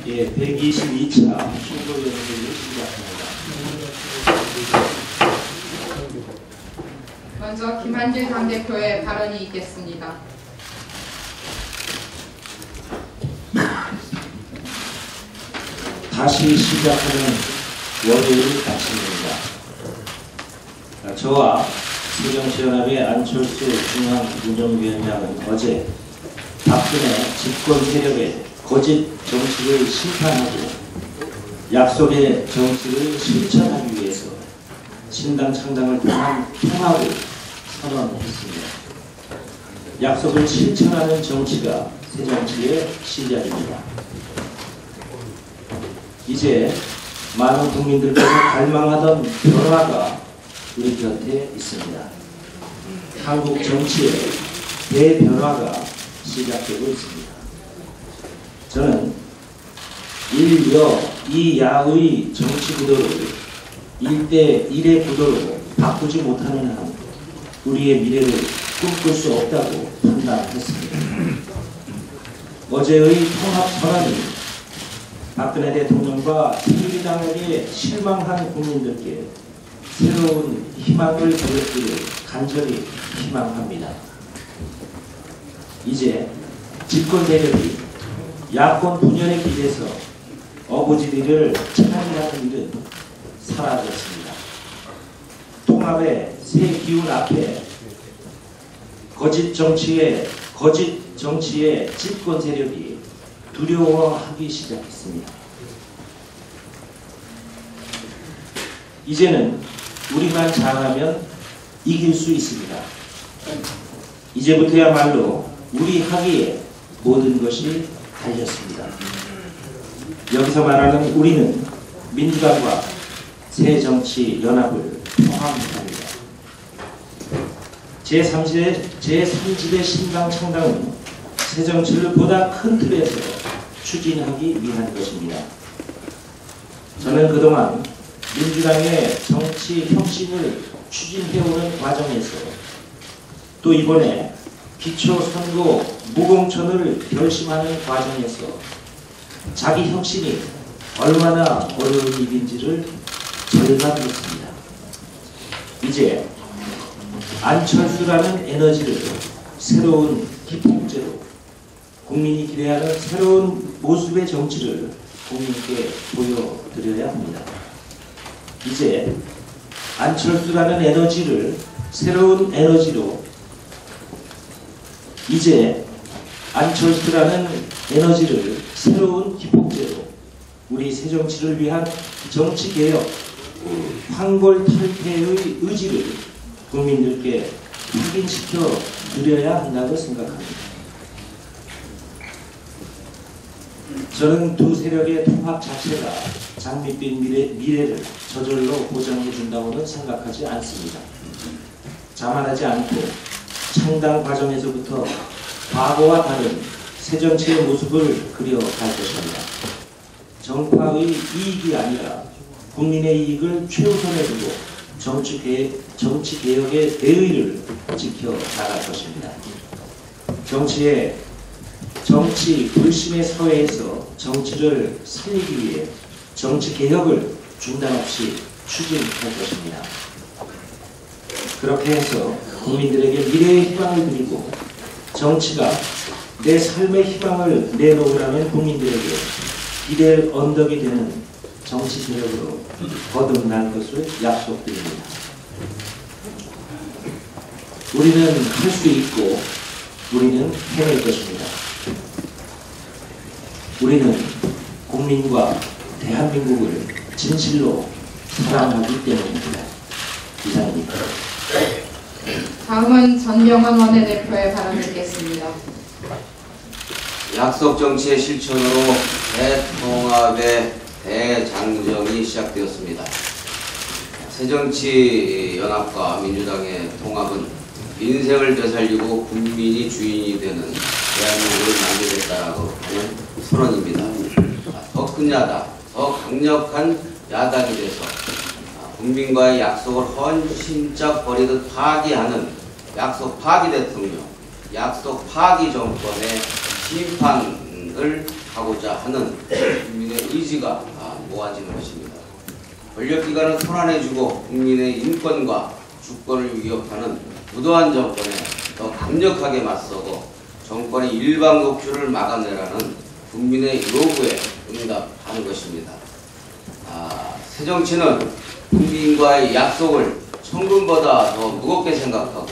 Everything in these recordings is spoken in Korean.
예, 122차 총괄연구를 시작합니다. 먼저 김한길 당대표의 발언이 있겠습니다. 다시 시작하는 월요일 아침입니다. 저와 새정치연합의 안철수 중앙운영위원장은 어제 박근혜 집권 세력의 거짓 정치를 심판하고 약속의 정치를 실천하기 위해서 신당 창당을 통한 통합을 선언했습니다. 약속을 실천하는 정치가 새정치의 시작입니다. 이제 많은 국민들께서 갈망하던 변화가 우리 곁에 있습니다. 한국 정치의 대변화가 시작되고 있습니다. 저는 일여 이야의 정치 구도를 1대1의 구도로 바꾸지 못하는 한 우리의 미래를 꿈꿀 수 없다고 판단했습니다. 어제의 통합 선언이 박근혜 대통령과 새누리당에게 실망한 국민들께 새로운 희망을 보였기를 간절히 희망합니다. 이제 집권 세력이 야권 분열에 기대서 어부지리를 차단하는 일은 사라졌습니다. 통합의 새 기운 앞에 거짓 정치의 집권 세력이 두려워하기 시작했습니다. 이제는 우리만 잘하면 이길 수 있습니다. 이제부터야말로 우리 하기에 모든 것이 달렸습니다. 여기서 말하는 우리는 민주당과 새정치연합을 포함합니다. 제3지대 신당 창당은 새정치를 보다 큰 틀에서 추진하기 위한 것입니다. 저는 그동안 민주당의 정치 혁신을 추진해오는 과정에서 또 이번에 기초선거 무공천을 결심하는 과정에서 자기 혁신이 얼마나 어려운 일인지를 절감했습니다. 이제 안철수라는 에너지를 새로운 기폭제로 국민이 기대하는 새로운 모습의 정치를 국민께 보여드려야 합니다. 이제 안철수라는 에너지를 새로운 에너지로 새로운 기폭제로 우리 새정치를 위한 정치개혁, 황골탈퇴의 의지를 국민들께 확인시켜 드려야 한다고 생각합니다. 저는 두 세력의 통합 자체가 장밋빛 미래를 저절로 보장해 준다고는 생각하지 않습니다. 자만하지 않고 창당 과정에서부터 과거와 다른 새정치의 모습을 그려갈 것입니다. 정파의 이익이 아니라 국민의 이익을 최우선에 두고 정치개혁의 대의를 지켜나갈 것입니다. 정치 불신의 사회에서 정치를 살리기 위해 정치개혁을 중단 없이 추진할 것입니다. 그렇게 해서 국민들에게 미래의 희망을 드리고 정치가 내 삶의 희망을 내놓으라는 국민들에게 기댈 언덕이 되는 정치 세력으로 거듭날 것을 약속드립니다. 우리는 할 수 있고 우리는 해낼 것입니다. 우리는 국민과 대한민국을 진실로 사랑하기 때문입니다. 이상입니다. 다음은 전병헌 원내대표의 발언을 듣겠습니다. 약속 정치의 실천으로 대통합의 대장정이 시작되었습니다. 새정치연합과 민주당의 통합은 민생을 되살리고 국민이 주인이 되는 대한민국을 만들겠다라고 하는 선언입니다. 더 큰 야당, 더 강력한 야당이 돼서 국민과의 약속을 헌신적 버리듯 파기하는 약속 파기 대통령, 약속 파기 정권의 심판을 하고자 하는 국민의 의지가 모아지는 것입니다. 권력기관을 손안해주고 국민의 인권과 주권을 위협하는 부도한 정권에 더 강력하게 맞서고 정권의 일방 녹주를 막아내라는 국민의 요구에 응답하는 것입니다. 새정치는 국민과의 약속을 천금보다 더 무겁게 생각하고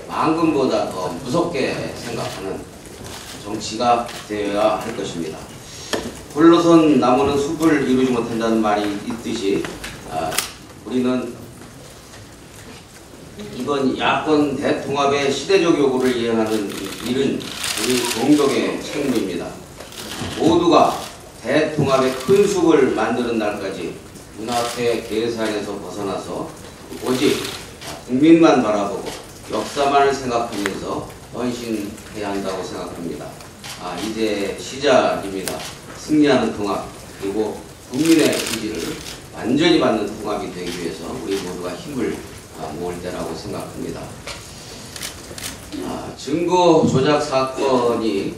만금보다 더 무섭게 생각하는 정치가 되어야 할 것입니다. 홀로선 나무는 숲을 이루지 못한다는 말이 있듯이 우리는 이번 야권 대통합의 시대적 요구를 이행하는 일은 우리 공동의 책무입니다. 모두가 대통합의 큰 숲을 만드는 날까지 눈앞의 계산에서 벗어나서 오직 국민만 바라보고 역사만을 생각하면서 헌신해야 한다고 생각합니다. 이제 시작입니다. 승리하는 통합, 그리고 국민의 의지를 완전히 받는 통합이 되기 위해서 우리 모두가 힘을 모을 때라고 생각합니다. 증거 조작 사건이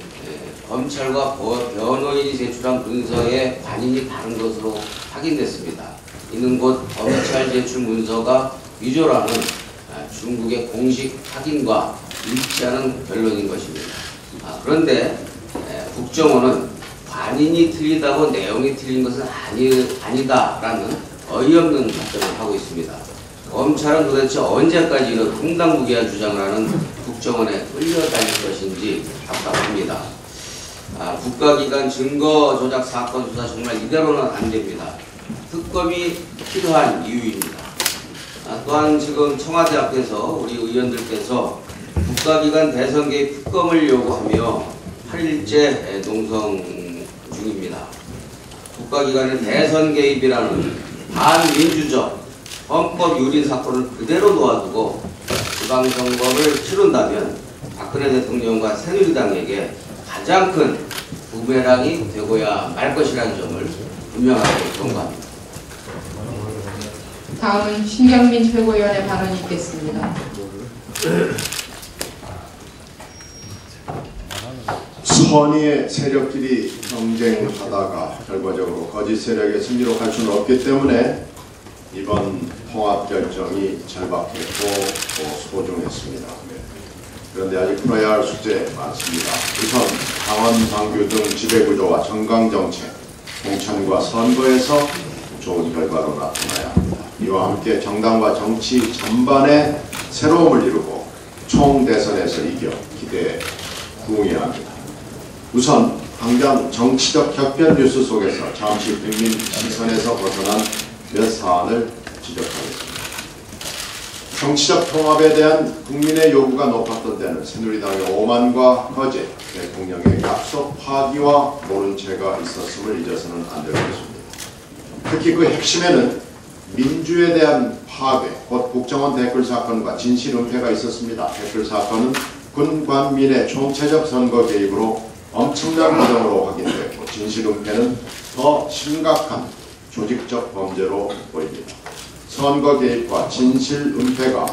검찰과 변호인이 제출한 문서의 관인이 다른 것으로 확인됐습니다. 이는 곧 검찰 제출 문서가 위조라는 중국의 공식 확인과 일치하는 결론인 것입니다. 그런데 국정원은 관인이 틀리다고 내용이 틀린 것은 아니다라는 어이없는 답변을 하고 있습니다. 검찰은 도대체 언제까지 이런 횡단무계한 주장을 하는 국정원에 끌려다닐 것인지 답답합니다. 국가기관 증거 조작 사건 수사 정말 이대로는 안 됩니다. 특검이 필요한 이유입니다. 또한 지금 청와대 앞에서 우리 의원들께서 국가기관 대선 개입 특검을 요구하며 8일째 농성 중입니다. 국가기관의 대선 개입이라는 반민주적 헌법 유린 사건을 그대로 놓아두고 지방선거를 치른다면 박근혜 대통령과 새누리당에게 가장 큰 부메랑이 되고야 말 것이라는 점을 분명하게 경고합니다. 다음은 신경민 최고위원의 발언이 있겠습니다. 선의의 세력끼리 경쟁하다가 결과적으로 거짓 세력의 승리로 갈 수는 없기 때문에 이번 통합 결정이 절박했고 소중했습니다. 그런데 아직 풀어야 할 숙제 많습니다. 우선 당원 당규 등 지배구조와 정강정책, 공천과 선거에서 좋은 결과로 나타나야 합니다. 이와 함께 정당과 정치 전반에 새로움을 이루고 총대선에서 이겨 기대에 부응해야 합니다. 우선 당장 정치적 격변 뉴스 속에서 잠시 국민 시선에서 벗어난 몇 사안을 지적하겠습니다. 정치적 통합에 대한 국민의 요구가 높았던 데는 새누리당의 오만과 거짓, 대통령의 약속 파기와 모른 채가 있었음을 잊어서는 안 될 것입니다. 특히 그 핵심에는 민주에 대한 파괴, 곧 국정원 댓글 사건과 진실 은폐가 있었습니다. 댓글 사건은 군관민의 총체적 선거 개입으로 엄청난 과정으로 확인됐고, 진실 은폐는 더 심각한 조직적 범죄로 보입니다. 선거 개입과 진실 은폐가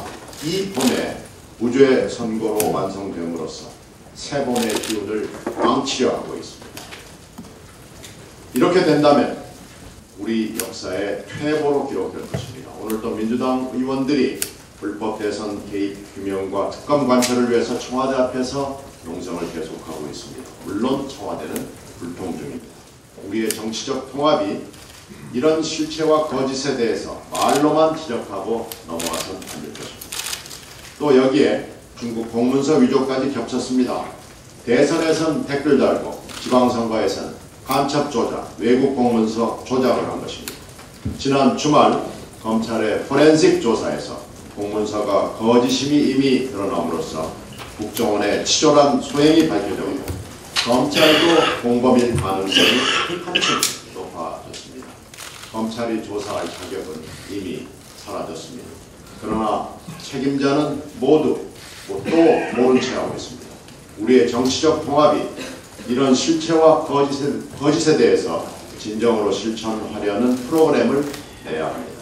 이 봄에 무죄 선거로 완성됨으로써 새 봄의 기운을 망치려 하고 있습니다. 이렇게 된다면 우리 역사의 퇴보로 기록될 것입니다. 오늘도 민주당 의원들이 불법 대선 개입 규명과 특검 관철을 위해서 청와대 앞에서 농성을 계속하고 있습니다. 물론 청와대는 불통 중입니다. 우리의 정치적 통합이 이런 실체와 거짓에 대해서 말로만 지적하고 넘어가서는 안 될 것입니다. 또 여기에 중국 공문서 위조까지 겹쳤습니다. 대선에선 댓글 달고 지방선거에서는 간첩 조작, 외국 공문서 조작을 한 것입니다. 지난 주말 검찰의 포렌식 조사에서 공문서가 거짓임이 이미 드러남으로써 국정원의 치졸한 소행이 밝혀졌고 검찰도 공범일 가능성이 한층 높아졌습니다. 검찰이 조사할 자격은 이미 사라졌습니다. 그러나 책임자는 모두 또 모른 채 하고 있습니다. 우리의 정치적 통합이 이런 실체와 거짓에 대해서 진정으로 실천하려는 프로그램을 내야 합니다.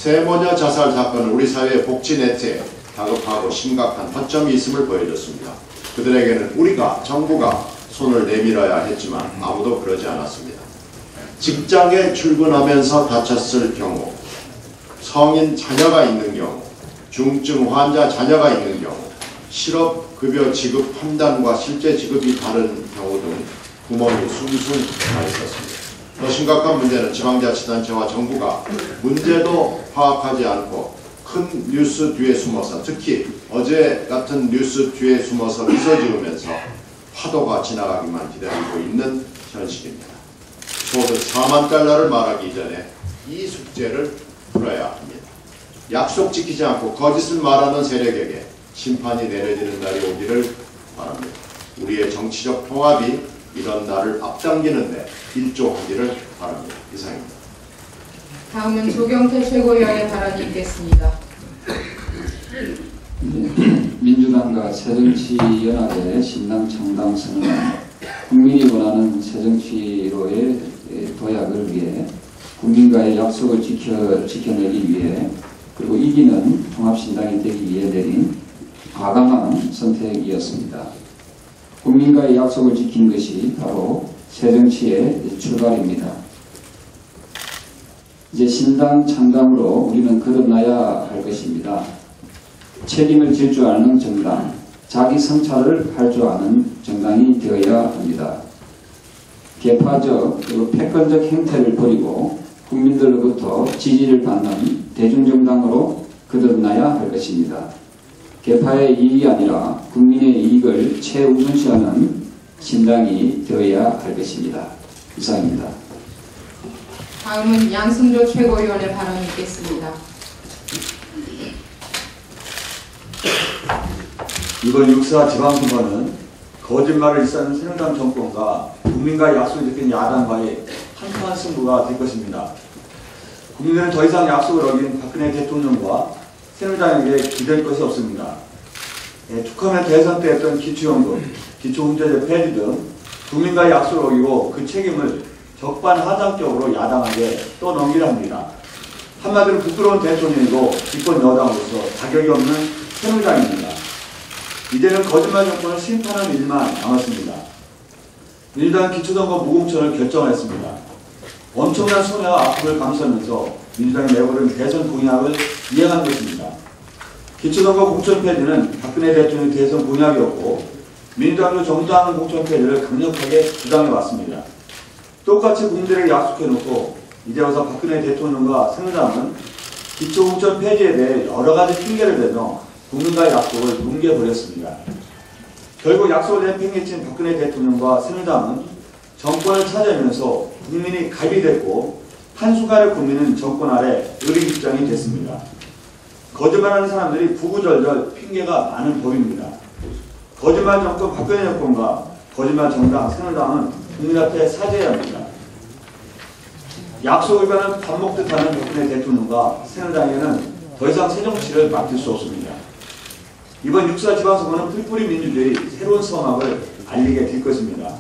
세모녀 자살 사건은 우리 사회의 복지 네트에 다급하고 심각한 허점이 있음을 보여줬습니다. 그들에게는 우리가, 정부가 손을 내밀어야 했지만 아무도 그러지 않았습니다. 직장에 출근하면서 다쳤을 경우, 성인 자녀가 있는 경우, 중증 환자 자녀가 있는 경우, 실업급여 지급 판단과 실제 지급이 다른 경우 등 구멍이 숭숭 나 있었습니다. 더 심각한 문제는 지방자치단체와 정부가 문제도 파악하지 않고 큰 뉴스 뒤에 숨어서, 특히 어제 같은 뉴스 뒤에 숨어서 미소 지으면서 파도가 지나가기만 기다리고 있는 현실입니다. 소득 4만 달러를 말하기 전에 이 숙제를 풀어야 합니다. 약속 지키지 않고 거짓을 말하는 세력에게 심판이 내려지는 날이 오기를 바랍니다. 우리의 정치적 통합이 이런 날을 앞당기는데 일조하기를 바랍니다. 이상입니다. 다음은 조경태 최고위원의 발언이 있겠습니다. 민주당과 새정치연합의 신당창당선언은 국민이 원하는 새정치로의 도약을 위해 국민과의 약속을 지켜내기 위해 그리고 이기는 통합신당이 되기 위해 내린 과감한 선택이었습니다. 국민과의 약속을 지킨 것이 바로 새정치의 출발입니다. 이제 신당 창당으로 우리는 거듭나야 할 것입니다. 책임을 질 줄 아는 정당, 자기 성찰을 할 줄 아는 정당이 되어야 합니다. 계파적 그리고 패권적 행태를 버리고 국민들로부터 지지를 받는 대중정당으로 거듭나야 할 것입니다. 계파의 이익이 아니라 국민의 이익을 최우선시하는 신당이 되어야 할 것입니다. 이상입니다. 다음은 양승조 최고위원의 발언이 있겠습니다. 이번 6.4 지방선거는 거짓말을 일삼는 새누리당 정권과 국민과의 약속을 지킨 야당과의 한판 승부가 될 것입니다. 국민들은 더 이상 약속을 어긴 박근혜 대통령과 새누리당에게 기댈 것이 없습니다. 툭하면 대선 때 했던 기초연금, 기초훈제제 폐지 등 국민과의 약속을 어기고 그 책임을 적반하장적으로 야당에게 떠넘기려 합니다. 한마디로 부끄러운 대통령이고 집권 여당으로서 자격이 없는 새누리당입니다. 이제는 거짓말 정권을 심판하는 일만 남았습니다. 민주당은 기초선거 무공천을 결정했습니다. 엄청난 손해와 아픔을 감수하면서 민주당이 내버린 대선 공약을 이행한 것입니다. 기초선거 공천 폐지는 박근혜 대통령의 대선 공약이었고 민주당도 정당 공천 폐지를 강력하게 주장해왔습니다. 똑같이 국민들에게 약속해놓고 이제 와서 박근혜 대통령과 새누리당은 기초공천 폐지에 대해 여러 가지 핑계를 대며 국민과의 약속을 뭉개버렸습니다. 결국 약속을 내팽개친 박근혜 대통령과 새누리당은 정권을 차지하면서 국민이 갑이됐고 한순간에 국민은 정권 아래 의리입장이 됐습니다. 거짓말하는 사람들이 구구절절 핑계가 많은 법입니다. 거짓말 정권 박근혜 정권과 거짓말 정당 새누리당은 국민 앞에 사죄해야 합니다. 약속 위반을 밥 먹듯 하는 박근혜 대통령과 새누리당에게는 더 이상 새정치를 맡길 수 없습니다. 이번 6.4 지방선거는 풀뿌리 민주주의 새로운 서막을 알리게 될 것입니다.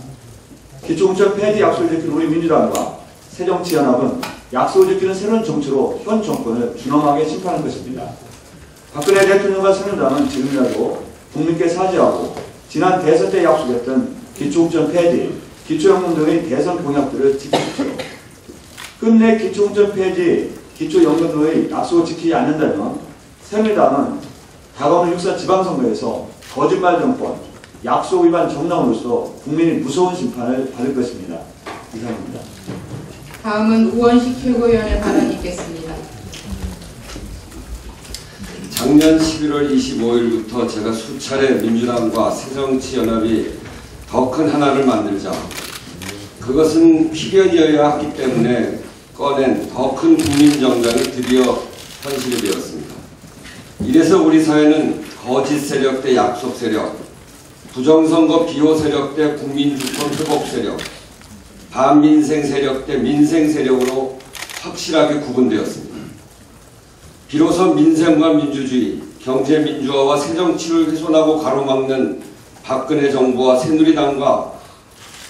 기초공천 폐지 약속을 지킨 우리 민주당과 새정치연합은 약속을 지키는 새로운 정치로 현 정권을 준엄하게 심판할 것입니다. 박근혜 대통령과 새누리당은 지금이라도 국민께 사죄하고 지난 대선 때 약속했던 기초공천 폐지, 기초연금 등의 대선 공약들을 지키십시오. 끝내 기초공천 폐지, 기초연금 등의 약속을 지키지 않는다면 새누리당은 다가오는 6.4 지방선거에서 거짓말 정권, 약속 위반 정당으로서 국민이 무서운 심판을 받을 것입니다. 이상입니다. 다음은 우원식 최고위원의 발언이 있겠습니다. 작년 11월 25일부터 제가 수차례 민주당과 새정치연합이 더 큰 하나를 만들자, 그것은 필연이어야 하기 때문에 꺼낸 더 큰 국민정당이 드디어 현실이 되었습니다. 이래서 우리 사회는 거짓 세력 대 약속 세력, 부정선거 비호 세력 대 국민주권 회복 세력, 반민생 세력 대 민생 세력으로 확실하게 구분되었습니다. 비로소 민생과 민주주의, 경제 민주화와 새정치를 훼손하고 가로막는 박근혜 정부와 새누리당과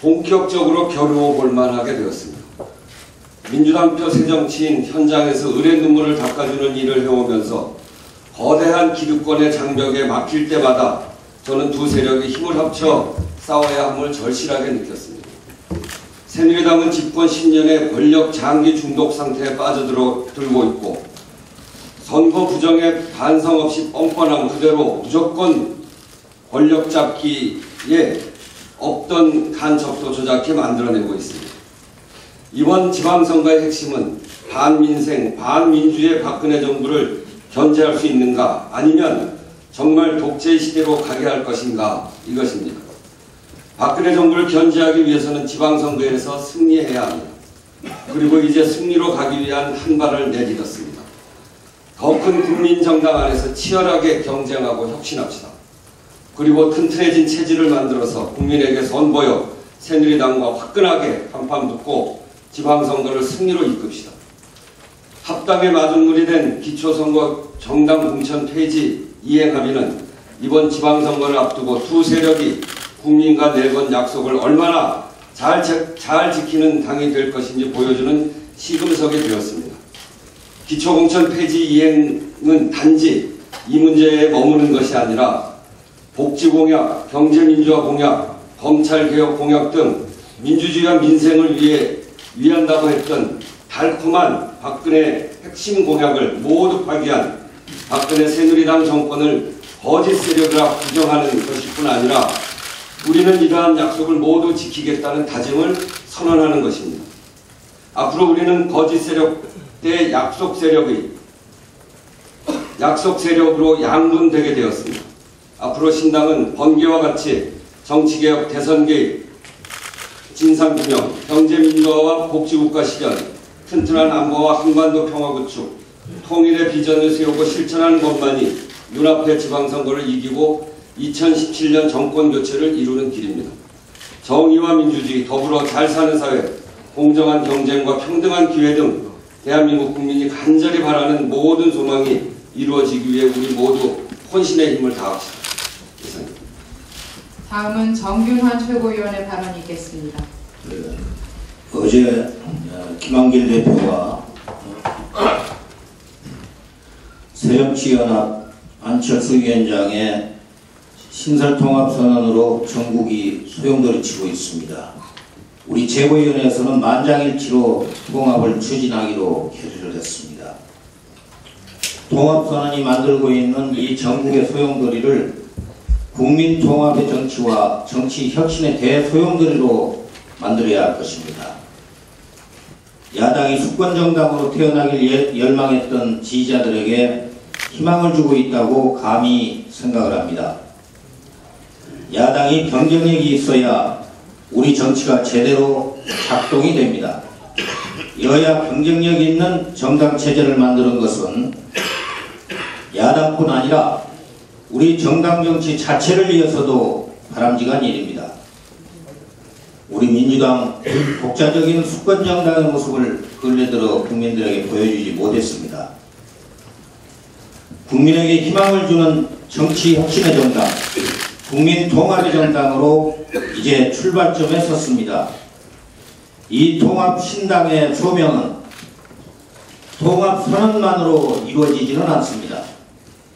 본격적으로 겨루어 볼 만하게 되었습니다. 민주당표 새정치인 현장에서 을의 눈물을 닦아주는 일을 해오면서 거대한 기득권의 장벽에 막힐 때마다 저는 두 세력이 힘을 합쳐 싸워야 함을 절실하게 느꼈습니다. 새누리당은 집권 10년의 권력 장기 중독 상태에 빠져들고 있고 선거 부정에 반성 없이 뻔뻔함 그대로 무조건 권력 잡기에 없던 간첩도 조작해 만들어내고 있습니다. 이번 지방선거의 핵심은 반민생, 반민주의 박근혜 정부를 견제할 수 있는가 아니면 정말 독재 시대로 가게 할 것인가 이것입니다. 박근혜 정부를 견제하기 위해서는 지방선거에서 승리해야 합니다. 그리고 이제 승리로 가기 위한 한 발을 내딛었습니다. 더 큰 국민정당 안에서 치열하게 경쟁하고 혁신합시다. 그리고 튼튼해진 체질을 만들어서 국민에게 선보여 새누리당과 화끈하게 한판 붙고 지방선거를 승리로 이끕시다. 합당의 마중물이 된 기초선거 정당 공천 폐지 이행 합의는 이번 지방선거를 앞두고 두 세력이 국민과 내건 약속을 얼마나 잘 지키는 당이 될 것인지 보여주는 시금석이 되었습니다. 기초공천 폐지 이행은 단지 이 문제에 머무는 것이 아니라 복지공약, 경제민주화 공약, 검찰개혁 공약 등 민주주의와 민생을 위한다고 했던 달콤한 박근혜 핵심 공약을 모두 파기한 박근혜 새누리당 정권을 거짓 세력이라 부정하는 것일 뿐 아니라 우리는 이러한 약속을 모두 지키겠다는 다짐을 선언하는 것입니다. 앞으로 우리는 거짓 세력 대 약속 세력으로 양분되게 되었습니다. 앞으로 신당은 번개와 같이 정치개혁, 대선개입, 진상규명, 경제민주화와 복지국가 실현, 튼튼한 안보와 한반도 평화 구축, 통일의 비전을 세우고 실천하는 것만이 눈앞의 지방선거를 이기고 2017년 정권교체를 이루는 길입니다. 정의와 민주주의, 더불어 잘 사는 사회, 공정한 경쟁과 평등한 기회 등 대한민국 국민이 간절히 바라는 모든 소망이 이루어지기 위해 우리 모두 혼신의 힘을 다합시다. 이상입니다. 다음은 정균환 최고위원의 발언이 있겠습니다. 어제 김한길 대표가 새정치연합 안철수 위원장의 신설통합선언으로 전국이 소용돌이치고 있습니다. 우리 최고위원회에서는 만장일치로 통합을 추진하기로 결의를 했습니다. 통합선언이 만들고 있는 이 전국의 소용돌이를 국민통합의 정치와 정치혁신의 대소용돌이로 만들어야 할 것입니다. 야당이 수권정당으로 태어나길 열망했던 지지자들에게 희망을 주고 있다고 감히 생각을 합니다. 야당이 경쟁력이 있어야 우리 정치가 제대로 작동이 됩니다. 여야 경쟁력 있는 정당 체제를 만드는 것은 야당뿐 아니라 우리 정당 정치 자체를 위해서도 바람직한 일입니다. 우리 민주당 독자적인 수권정당의 모습을 근래 들어 국민들에게 보여주지 못했습니다. 국민에게 희망을 주는 정치혁신의 정당, 국민통합의 정당으로 이제 출발점에 섰습니다. 이 통합신당의 소명은 통합선언만으로 이루어지지는 않습니다.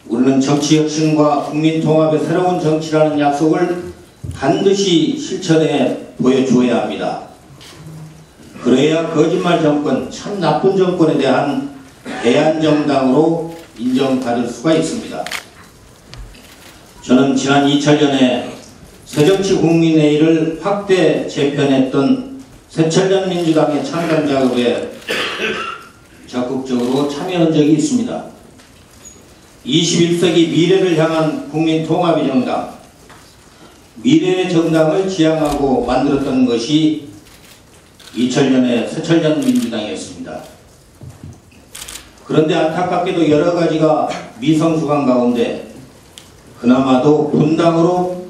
우리는 정치혁신과 국민통합의 새로운 정치라는 약속을 반드시 실천해 보여주어야 합니다. 그래야 거짓말 정권, 참 나쁜 정권에 대한 대안정당으로 인정받을 수가 있습니다. 저는 지난 2000년에 새정치국민회의를 확대 재편했던 새천년 민주당의 창당 작업에 적극적으로 참여한 적이 있습니다. 21세기 미래를 향한 국민통합의 정당, 미래의 정당을 지향하고 만들었던 것이 2000년의 새천년 민주당이었습니다. 그런데 안타깝게도 여러 가지가 미성숙한 가운데 그나마도 분당으로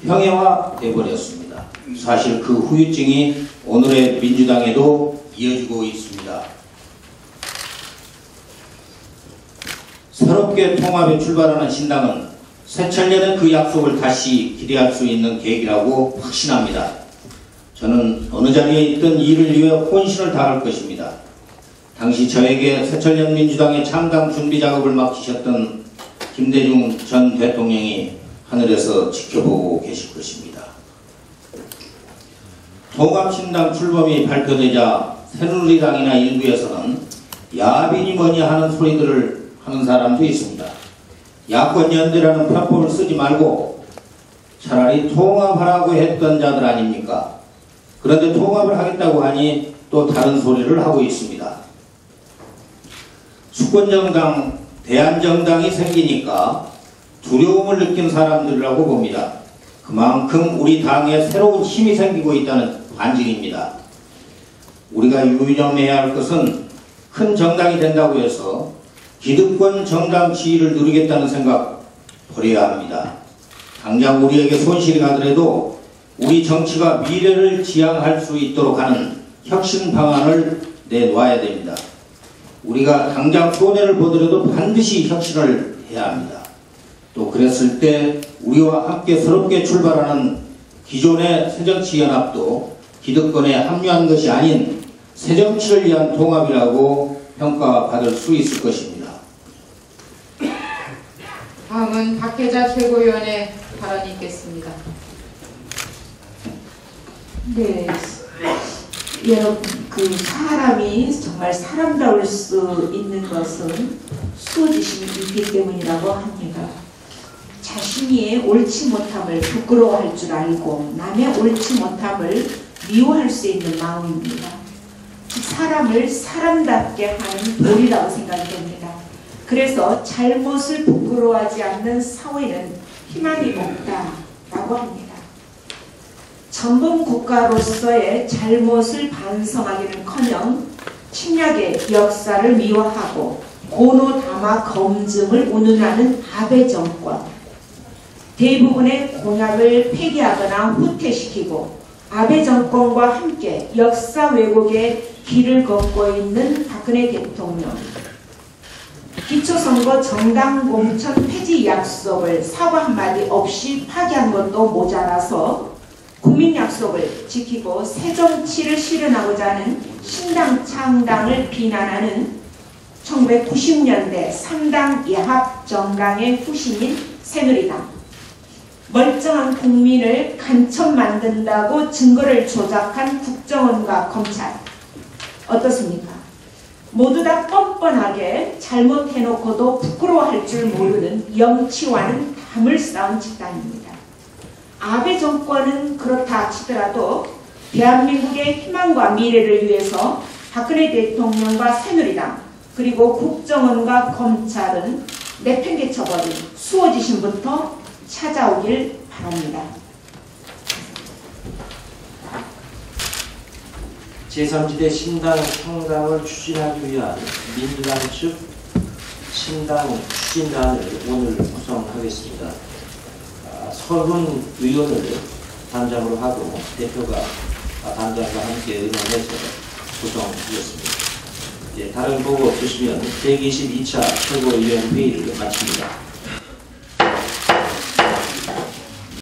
형해화돼 버렸습니다. 사실 그 후유증이 오늘의 민주당에도 이어지고 있습니다. 새롭게 통합에 출발하는 신당은 새천년의 그 약속을 다시 기대할 수 있는 계기라고 확신합니다. 저는 어느 자리에 있든 이를 위해 혼신을 다할 것입니다. 당시 저에게 새천년 민주당의 창당 준비 작업을 맡기셨던 김대중 전 대통령이 하늘에서 지켜보고 계실 것입니다. 통합신당 출범이 발표되자 새누리당이나 일부에서는 야빈이 뭐냐 하는 소리들을 하는 사람도 있습니다. 야권연대라는 편법을 쓰지 말고 차라리 통합하라고 했던 자들 아닙니까? 그런데 통합을 하겠다고 하니 또 다른 소리를 하고 있습니다. 수권정당, 대한정당이 생기니까 두려움을 느낀 사람들이라고 봅니다. 그만큼 우리 당에 새로운 힘이 생기고 있다는 반증입니다. 우리가 유념해야 할 것은 큰 정당이 된다고 해서 기득권 정당 지위를 누리겠다는 생각 버려야 합니다. 당장 우리에게 손실이 가더라도 우리 정치가 미래를 지향할 수 있도록 하는 혁신 방안을 내놓아야 됩니다. 우리가 당장 손해를 보더라도 반드시 혁신을 해야 합니다. 또 그랬을 때 우리와 함께 새롭게 출발하는 기존의 새정치연합도 기득권에 합류한 것이 아닌 새정치를 위한 통합이라고 평가받을 수 있을 것입니다. 다음은 박혜자 최고위원의 발언이 있겠습니다. 네, 여러분, 사람이 정말 사람다울 수 있는 것은 수호지심이 있기 때문이라고 합니다. 자신이 옳지 못함을 부끄러워할 줄 알고 남의 옳지 못함을 미워할 수 있는 마음입니다. 사람을 사람답게 하는 도리라고 생각됩니다. 그래서 잘못을 부끄러워하지 않는 사회는 희망이 없다라고 합니다. 전범 국가로서의 잘못을 반성하기는커녕 침략의 역사를 미화하고 고노다마 검증을 운운하는 아베 정권, 대부분의 공약을 폐기하거나 후퇴시키고 아베 정권과 함께 역사 왜곡의 길을 걷고 있는 박근혜 대통령, 기초선거 정당 공천 폐지 약속을 사과 한마디 없이 파기한 것도 모자라서 국민 약속을 지키고 새 정치를 실현하고자 하는 신당 창당을 비난하는 1990년대 3당 예합 정당의 후신인 새누리당, 멀쩡한 국민을 간첩 만든다고 증거를 조작한 국정원과 검찰, 어떻습니까? 모두 다 뻔뻔하게 잘못해놓고도 부끄러워할 줄 모르는 영치와는 담을 쌓은 집단입니다. 아베 정권은 그렇다 치더라도 대한민국의 희망과 미래를 위해서 박근혜 대통령과 새누리당 그리고 국정원과 검찰은 내팽개쳐버린 수호지심부터 찾아오길 바랍니다. 제3지대 신당 창당을 추진하기 위한 민주당 측 신당 추진단을 오늘 구성하겠습니다. 30 의원을 단장으로 하고 대표가 단장과 함께 의논해서 구성하겠습니다. 다른 보고 없으시면 122차 최고위원 회의를 마칩니다.